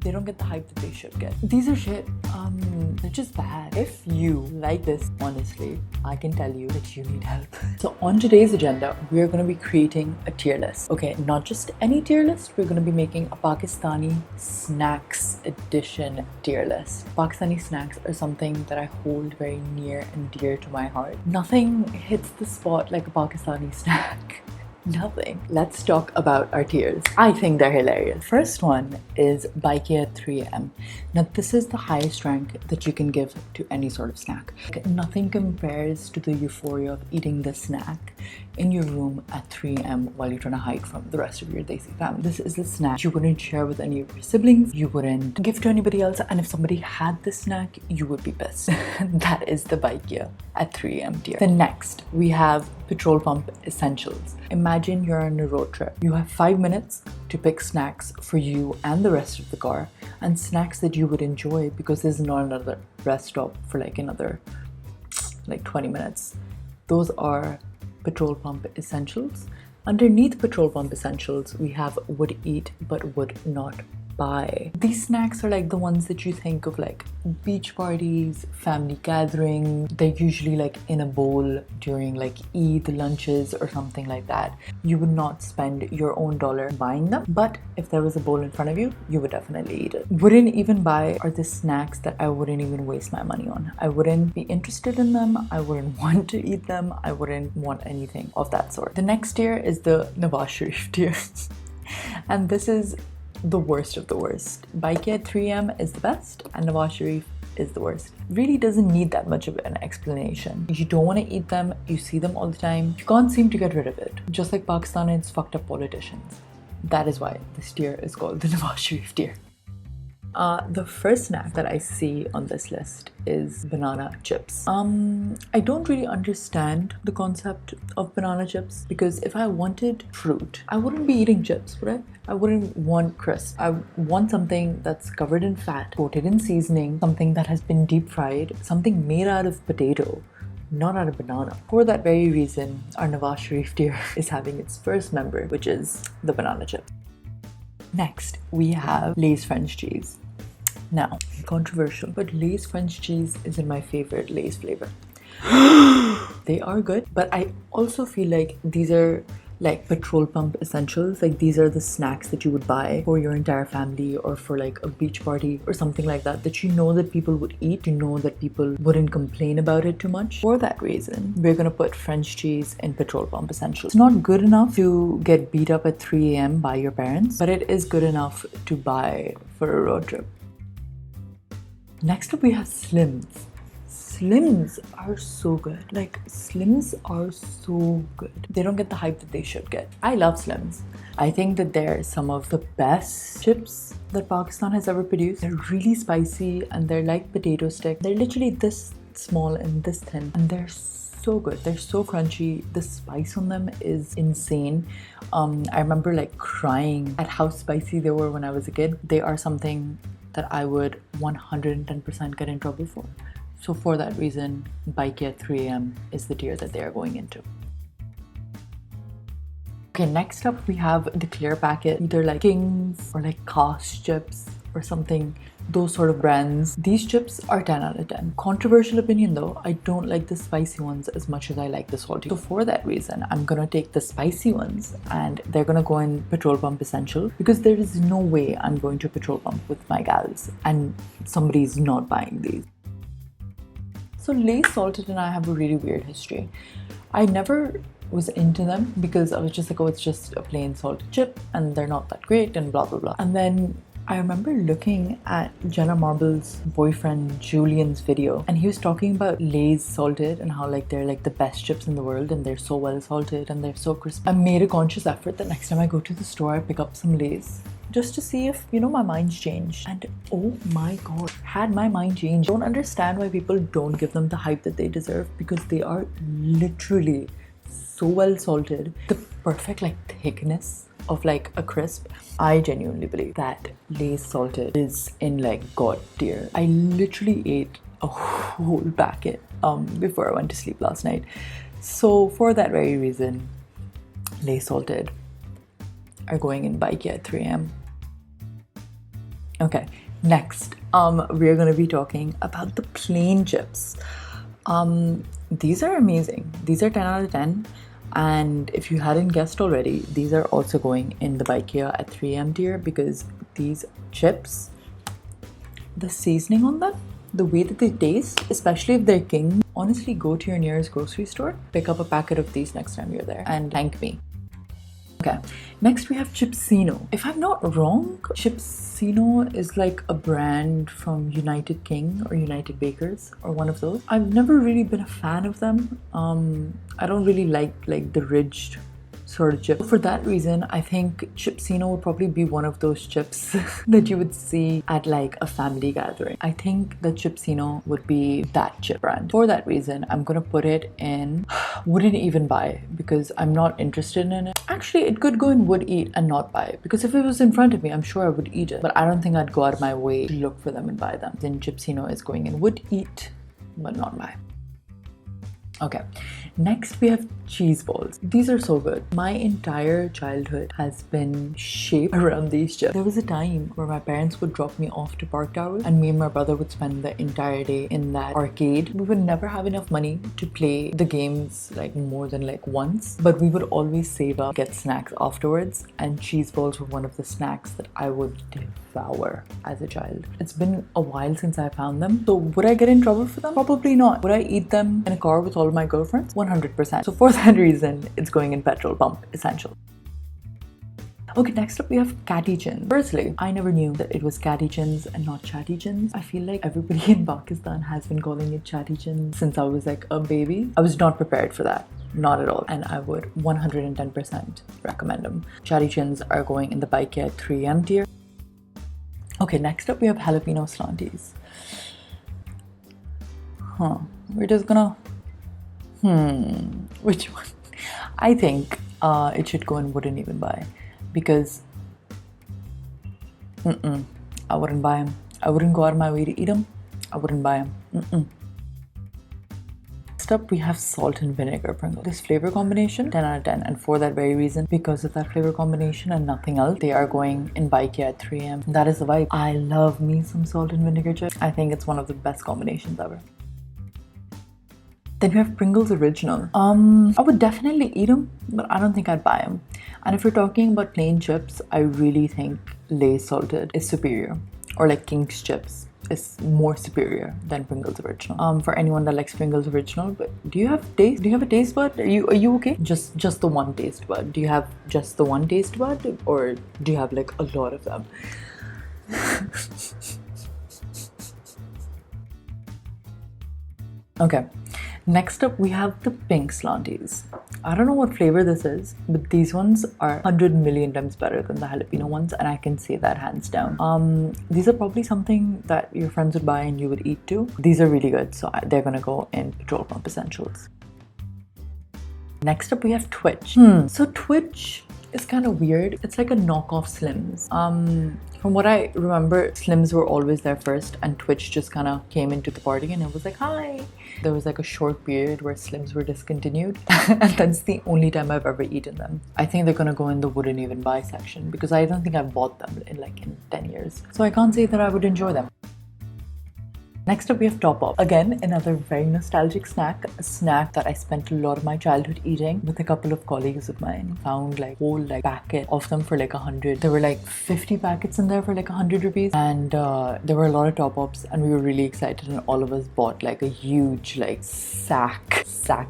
They don't get the hype that they should get. These are shit. They're just bad. If you like this, honestly, I can tell you that you need help. So on today's agenda, we're going to be creating a tier list. Okay, not just any tier list. We're going to be making a Pakistani snacks edition tier list. Pakistani snacks are something that I hold very near and dear to my heart. Nothing hits the spot like a Pakistani snack. Nothing. Let's talk about our tiers. I think they're hilarious. First one is Baikia 3M. Now this is the highest rank that you can give to any sort of snack. Nothing compares to the euphoria of eating this snack in your room at 3 a.m. while you're trying to hide from the rest of your desi family. This is the snack you wouldn't share with any of your siblings, you wouldn't give to anybody else, and if somebody had this snack, you would be pissed. That is the Baikia at 3 a.m. tier. Then next, we have petrol pump essentials. Imagine you're on a road trip. You have 5 minutes to pick snacks for you and the rest of the car, and snacks that you would enjoy because there's not another rest stop for like another 20 minutes. Those are petrol pump essentials. Underneath petrol pump essentials, we have would eat but would not buy. These snacks are like the ones that you think of like beach parties, family gathering. They're usually like in a bowl during like Eid lunches or something like that. You would not spend your own dollar buying them, but if there was a bowl in front of you, you would definitely eat it. Wouldn't even buy are the snacks that I wouldn't even waste my money on. I wouldn't be interested in them. I wouldn't want to eat them. I wouldn't want anything of that sort. The next tier is the Nawaz Sharif tier. And this is the worst of the worst. Baikia 3M is the best and Nawaz Sharif is the worst. Really doesn't need that much of an explanation. You don't want to eat them, you see them all the time, you can't seem to get rid of it. Just like Pakistan and its fucked up politicians. That is why this tier is called the Nawaz Sharif tier. The first snack that I see on this list is banana chips. I don't really understand the concept of banana chips because if I wanted fruit, I wouldn't be eating chips, right? I wouldn't want crisp. I want something that's covered in fat, coated in seasoning, something that has been deep fried, something made out of potato, not out of banana. For that very reason, our Nawaz Sharif tier is having its first member, which is the banana chip. Next, we have Lay's French cheese. Now, controversial, but Lay's French cheese isn't my favorite Lay's flavor. They are good, but I also feel like these are like petrol pump essentials. Like these are the snacks that you would buy for your entire family or for like a beach party or something like that, that you know that people would eat, you know that people wouldn't complain about it too much. For that reason, we're gonna put French cheese in petrol pump essentials. It's not good enough to get beat up at 3 a.m. by your parents, but it is good enough to buy for a road trip. Next up we have Slims. Slims are so good. Like, Slims are so good. They don't get the hype that they should get. I love Slims. I think that they're some of the best chips that Pakistan has ever produced. They're really spicy and they're like potato stick. They're literally this small and this thin, and they're so good. They're so crunchy. The spice on them is insane. I remember like crying at how spicy they were when I was a kid. They are something that I would 110% get in trouble for. So for that reason, Baikia 3 a.m. is the tier that they are going into. Okay, next up we have the clear packet, either like King's or like Cost chips or something, those sort of brands. These chips are 10 out of 10. Controversial opinion though, I don't like the spicy ones as much as I like the salty. So for that reason, I'm gonna take the spicy ones and they're gonna go in petrol pump essential, because there is no way I'm going to petrol pump with my gals and somebody's not buying these. So Lay's salted and I have a really weird history. I never was into them because I was just like, oh, it's just a plain salted chip and they're not that great and blah blah blah. And then I remember looking at Jenna Marbles' boyfriend Julian's video, and he was talking about Lay's salted and how like they're like the best chips in the world and they're so well salted and they're so crisp. I made a conscious effort that next time I go to the store, I pick up some Lay's just to see if, you know, my mind's changed. And oh my god, had my mind changed. I don't understand why people don't give them the hype that they deserve, because they are literally so well salted. The perfect like thickness of like a crisp. I genuinely believe that Lay's salted is in like god tier. I literally ate a whole packet before I went to sleep last night. So for that very reason, Lay's salted are going in Baikia at 3 a.m. Okay, next, we're gonna be talking about the plain chips. These are amazing. These are 10 out of 10. And if you hadn't guessed already, these are also going in the IKEA at 3am tier because these chips, the seasoning on them, the way that they taste, especially if they're king, honestly go to your nearest grocery store, pick up a packet of these next time you're there and thank me. Okay, next we have Chipsino. If I'm not wrong, Chipsino is like a brand from United King or United Bakers or one of those. I've never really been a fan of them. I don't really like the ridged sort of chip. For that reason, I think Chipsino would probably be one of those chips that you would see at like a family gathering. I think that Chipsino would be that chip brand. For that reason, I'm gonna put it in wouldn't even buy because I'm not interested in it. Actually, it could go in would eat and not buy because if it was in front of me, I'm sure I would eat it. But I don't think I'd go out of my way to look for them and buy them. Then Chipsino is going in would eat but not buy. Okay, next we have cheese balls. These are so good. My entire childhood has been shaped around these chips. There was a time where my parents would drop me off to Park Tower and me and my brother would spend the entire day in that arcade. We would never have enough money to play the games like more than like once, but we would always save up, get snacks afterwards, and cheese balls were one of the snacks that I would devour as a child. It's been a while since I found them, so would I get in trouble for them? Probably not. Would I eat them in a car with all of my girlfriends? 100%. So for that reason, it's going in petrol pump essential. Okay, next up we have catty chins. Firstly, I never knew that it was catty chins and not chatty chins. I feel like everybody in Pakistan has been calling it chatty chins since I was like a baby. I was not prepared for that. Not at all. And I would 110% recommend them. Chatty chins are going in the IKEA at 3am tier. Okay, next up we have jalapeno slanties. We're just gonna which one? I think it should go and wouldn't even buy because I wouldn't buy them. I wouldn't go out of my way to eat them. I wouldn't buy them. Next up we have salt and vinegar Pringles. This flavor combination 10 out of 10, and for that very reason, because of that flavor combination and nothing else, they are going in IKEA at 3am. That is the vibe. I love me some salt and vinegar chips. I think it's one of the best combinations ever. Then we have Pringles Original. I would definitely eat them, but I don't think I'd buy them. And if you're talking about plain chips, I really think Lay's salted is superior, or like King's chips is more superior than Pringles Original. For anyone that likes Pringles Original, but do you have taste? Do you have a taste bud? Are you okay? Just the one taste bud. Do you have just the one taste bud, or do you have like a lot of them? Okay. Next up, we have the pink slanties. I don't know what flavor this is, but these ones are 100 million times better than the jalapeno ones, and I can say that hands down. These are probably something that your friends would buy and you would eat too. These are really good, so they're gonna go in petrol pump essentials. Next up, we have Twitch. So Twitch is kind of weird. It's like a knockoff Slims. From what I remember, Slims were always there first and Twitch just kind of came into the party and it was like, hi. There was like a short period where Slims were discontinued and that's the only time I've ever eaten them. I think they're gonna go in the wouldn't even buy section because I don't think I've bought them in 10 years. So I can't say that I would enjoy them. Next up we have Top Up. Again, another very nostalgic snack. A snack that I spent a lot of my childhood eating with a couple of colleagues of mine. Found like whole like packet of them for like 100. There were like 50 packets in there for like 100 rupees. And there were a lot of Top Ups and we were really excited and all of us bought like a huge like sack,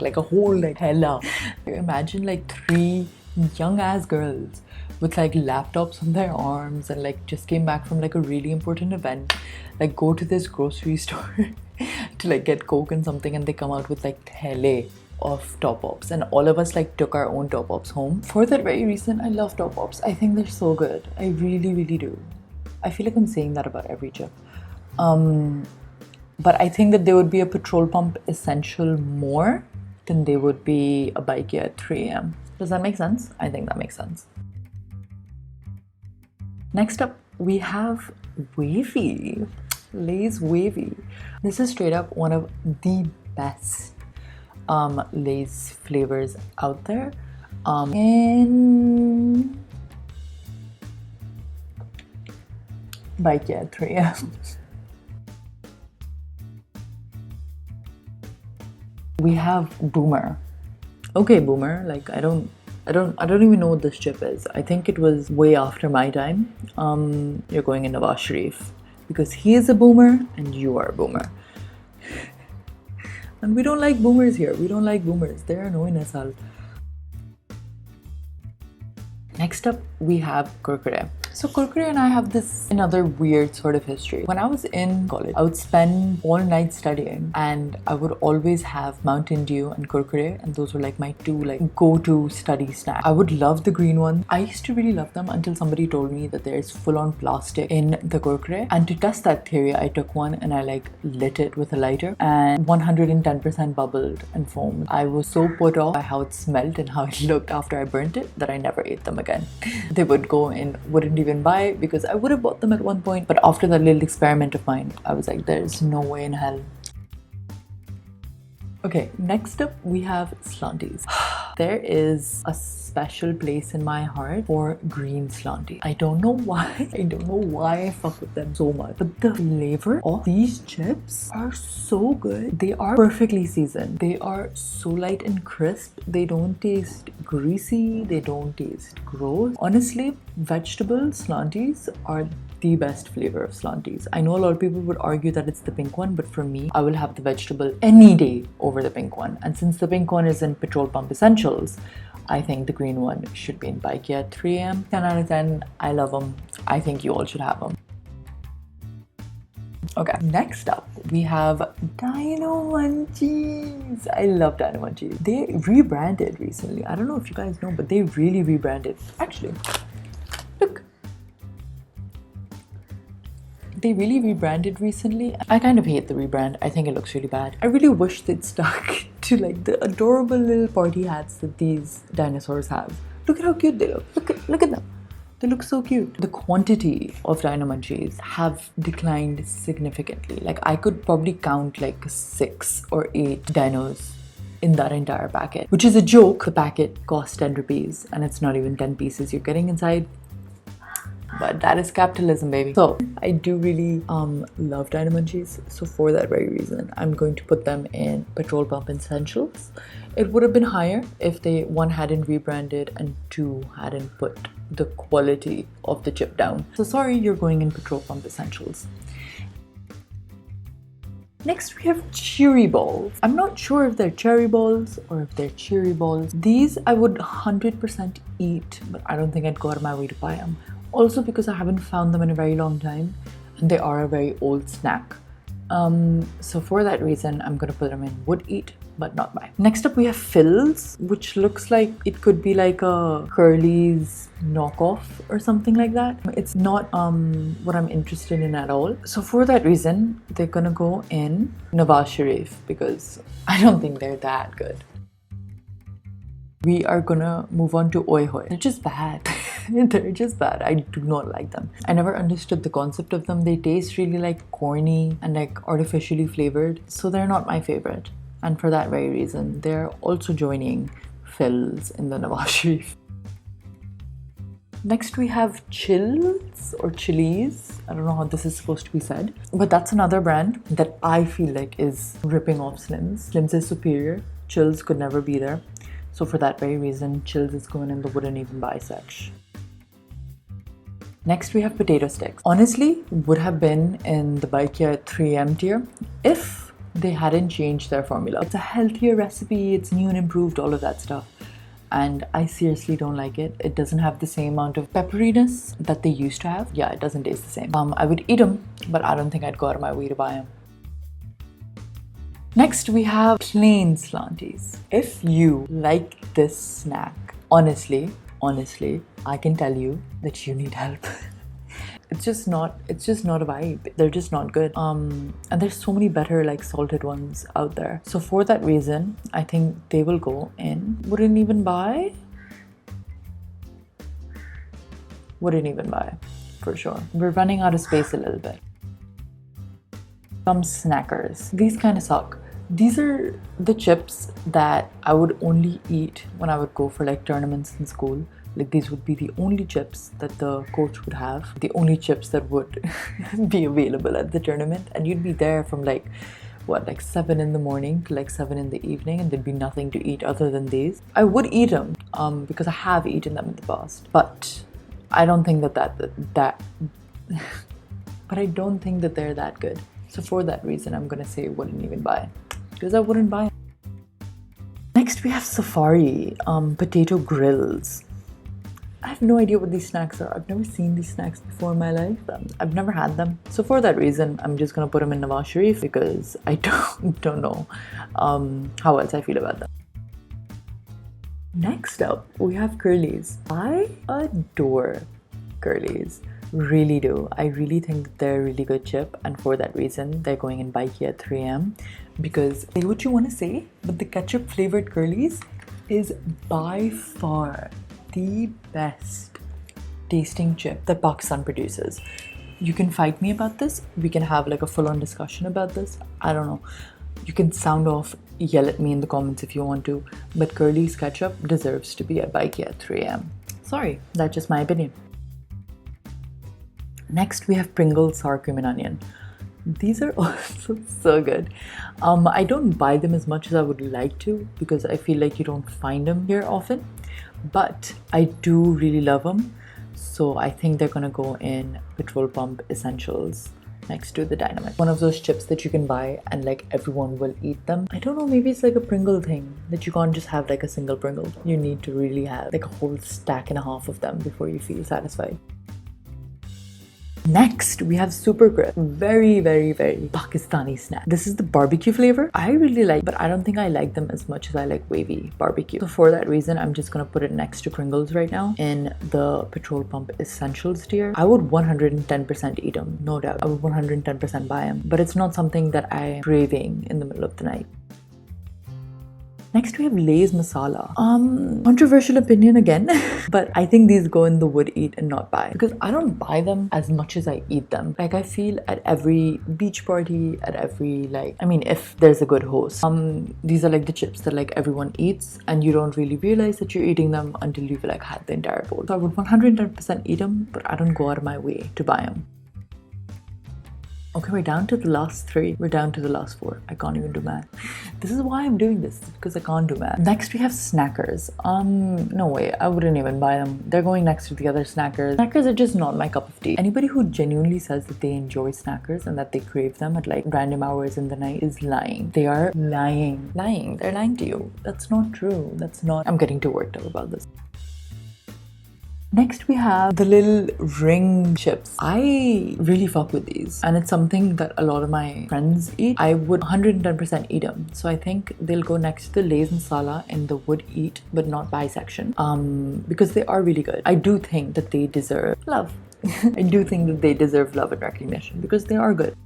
like a whole like hella. Imagine like 3 young ass girls with like laptops on their arms and like just came back from like a really important event, like go to this grocery store to like get Coke and something, and they come out with like thele of Top Ups, and all of us like took our own Top Ups home. For that very reason, I love Top Ups. I think they're so good. I really do. I feel like I'm saying that about every chip. But I think that they would be a petrol pump essential more than they would be a bike at 3 a.m. Does that make sense? I think that makes sense. Next up, we have Wavy. Lay's Wavy. This is straight up one of the best Lay's flavors out there. bike at 3 a.m. We have Boomer. Okay, Boomer, like I don't even know what this chip is. I think it was way after my time. You're going in Nawaz Sharif because he is a boomer and you are a boomer. And we don't like boomers here. We don't like boomers. They're annoying as hell. Next up, we have kurkure. So kurkure and I have this another weird sort of history. When I was in college, I would spend all night studying and I would always have Mountain Dew and kurkure, and those were like my two like go-to study snacks. I would love the green one. I used to really love them until somebody told me that there's full-on plastic in the kurkure. And to test that theory, I took one and I like lit it with a lighter and 110% bubbled and foamed. I was so put off by how it smelled and how it looked after I burnt it that I never ate them again. They would go in, wouldn't even buy because I would have bought them at one point, but after that little experiment of mine, I was like, there's no way in hell. Okay, next up we have slanties. There is a special place in my heart for green slanty. I don't know why. I don't know why I fuck with them so much. But the flavor of these chips are so good. They are perfectly seasoned. They are so light and crisp. They don't taste greasy. They don't taste gross. Honestly, vegetable slanties are the best flavor of slanties. I know a lot of people would argue that it's the pink one, but for me, I will have the vegetable any day over the pink one. And since the pink one is in Petrol Pump Essentials, I think the green one should be in Bike at 3 a.m. 10 out of 10. I love them. I think you all should have them. Okay, next up, we have Dino munchies. I love Dino munchies. They rebranded recently. I don't know if you guys know, but they really rebranded. Actually, look. They really rebranded recently. I kind of hate the rebrand. I think it looks really bad. I really wish they'd stuck to like the adorable little party hats that these dinosaurs have. Look at how cute they look. Look at them. They look so cute. The quantity of Dino munchies have declined significantly. Like I could probably count like 6 or 8 dinos in that entire packet, which is a joke. The packet costs 10 rupees and it's not even 10 pieces you're getting inside. But that is capitalism, baby. So I do really love Dino munchies. So for that very reason, I'm going to put them in Petrol Pump Essentials. It would have been higher if they, 1, hadn't rebranded and 2, hadn't put the quality of the chip down. So sorry, you're going in Petrol Pump Essentials. Next, we have cheery balls. I'm not sure if they're cherry balls or if they're cheery balls. These I would 100% eat, but I don't think I'd go out of my way to buy them. Also because I haven't found them in a very long time and they are a very old snack. So for that reason, I'm gonna put them in would eat, but not buy. Next up, we have Fills, which looks like it could be like a Curly's knockoff or something like that. It's not what I'm interested in at all. So for that reason, they're gonna go in Nawaz Sharif because I don't think they're that good. We are gonna move on to Oi Hoy. They're just bad. They're just bad. I do not like them. I never understood the concept of them. They taste really like corny and like artificially flavored. So they're not my favorite. And for that very reason, they're also joining Fills in the Nawaz Sharif. Next we have Chilliz or chilliz. I don't know how this is supposed to be said. But that's another brand that I feel like is ripping off Slims. Slims is superior. Chilliz could never be there. So for that very reason, Chilliz is going in the wouldn't even buy section. Next we have potato sticks. Honestly, would have been in the Bike at 3 a.m. tier if they hadn't changed their formula. It's a healthier recipe, it's new and improved, all of that stuff. And I seriously don't like it. It doesn't have the same amount of pepperiness that they used to have. Yeah, it doesn't taste the same. I would eat them, but I don't think I'd go out of my way to buy them. Next, we have plain slanties. If you like this snack, honestly, I can tell you that you need help. It's just not a vibe. They're just not good. And there's so many better like salted ones out there. So for that reason, I think they will go in. Wouldn't even buy, for sure. We're running out of space a little bit. Some snackers. These kind of suck. These are the chips that I would only eat when I would go for like tournaments in school. Like these would be the only chips that the coach would have, the only chips that would be available at the tournament, and you'd be there from like 7 in the morning to like 7 in the evening, and there'd be nothing to eat other than these. I would eat them because I have eaten them in the past, but I don't think that but I don't think that they're that good. So for that reason, I'm gonna say wouldn't even buy, because I wouldn't buy. Next we have Safari potato grills. I have no idea what these snacks are. I've never seen these snacks before in my life. I've never had them. So for that reason, I'm just gonna put them in Nawaz Sharif because I don't know how else I feel about them. Next up, we have curlies. I adore curlies. Really do. I really think they're a really good chip, and for that reason, they're going in Bikey at 3 a.m. because say what you want to say, but the ketchup flavored curlies is by far the best tasting chip that Pakistan produces. You can fight me about this. We can have like a full-on discussion about this. I don't know. You can sound off, yell at me in the comments if you want to, but Curly's ketchup deserves to be at Bikey at 3 a.m. Sorry, that's just my opinion. Next, we have Pringles sour cream and onion. These are also so good. I don't buy them as much as I would like to because I feel like you don't find them here often, but I do really love them. So I think they're gonna go in petrol pump essentials next to the Dynamite. One of those chips that you can buy and like everyone will eat them. I don't know, maybe it's like a Pringle thing that you can't just have like a single Pringle. You need to really have like a whole stack and a half of them before you feel satisfied. Next, we have Super Crisp. Very, very, very Pakistani snack. This is the barbecue flavor. I really like, but I don't think I like them as much as I like wavy barbecue. So for that reason, I'm just gonna put it next to Pringles right now in the petrol pump essentials tier. I would 110% eat them, no doubt. I would 110% buy them, but it's not something that I'm craving in the middle of the night. Next, we have Lay's Masala. Controversial opinion again, but I think these go in the would eat and not buy because I don't buy them as much as I eat them. Like I feel at every beach party, at every if there's a good host, these are like the chips that like everyone eats and you don't really realize that you're eating them until you've like had the entire bowl. So I would 110% eat them, but I don't go out of my way to buy them. Okay, we're down to the last 3. We're down to the last 4. I can't even do math. This is why I'm doing this, because I can't do math. Next, we have Snackers. No way, I wouldn't even buy them. They're going next to the other Snackers. Snackers are just not my cup of tea. Anybody who genuinely says that they enjoy Snackers and that they crave them at like random hours in the night is lying. They are lying. Lying. They're lying to you. That's not true. That's not... I'm getting too worked up about this. Next, we have the little ring chips. I really fuck with these, and it's something that a lot of my friends eat. I would 110% eat them. So I think they'll go next to the Lay's Masala in the would eat but not buy section because they are really good. I do think that they deserve love. I do think that they deserve love and recognition because they are good.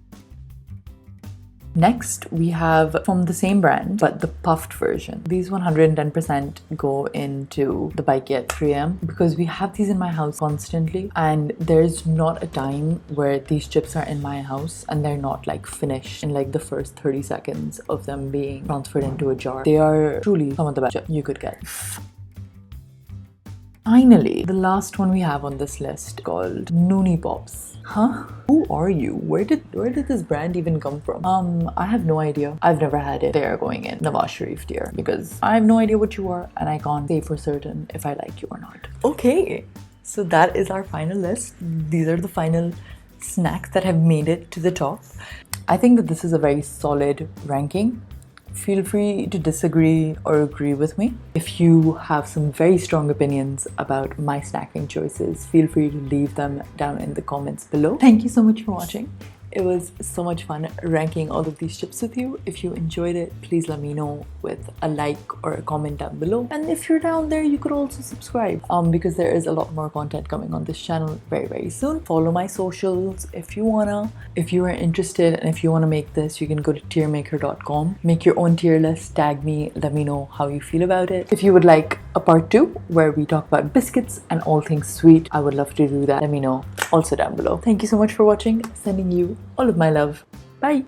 Next, we have from the same brand, but the puffed version. These 110% go into the bike at 3 a.m. because we have these in my house constantly, and there's not a time where these chips are in my house and they're not like finished in like the first 30 seconds of them being transferred into a jar. They are truly some of the best chips you could get. Finally, the last one we have on this list called Noonie Pops. Huh? Who are you? Where did this brand even come from? I have no idea. I've never had it. They are going in Nawaz Sharif tier because I have no idea what you are and I can't say for certain if I like you or not. Okay, so that is our final list. These are the final snacks that have made it to the top. I think that this is a very solid ranking. Feel free to disagree or agree with me. If you have some very strong opinions about my snacking choices, feel free to leave them down in the comments below. Thank you so much for watching. It was so much fun ranking all of these chips with you. If you enjoyed it, please let me know with a like or a comment down below. And if you're down there, you could also subscribe because there is a lot more content coming on this channel very, very soon. Follow my socials if you wanna. If you are interested and if you wanna make this, you can go to tiermaker.com. Make your own tier list, tag me, let me know how you feel about it. If you would like a part 2 where we talk about biscuits and all things sweet, I would love to do that. Let me know also down below. Thank you so much for watching. Sending you all of my love. Bye.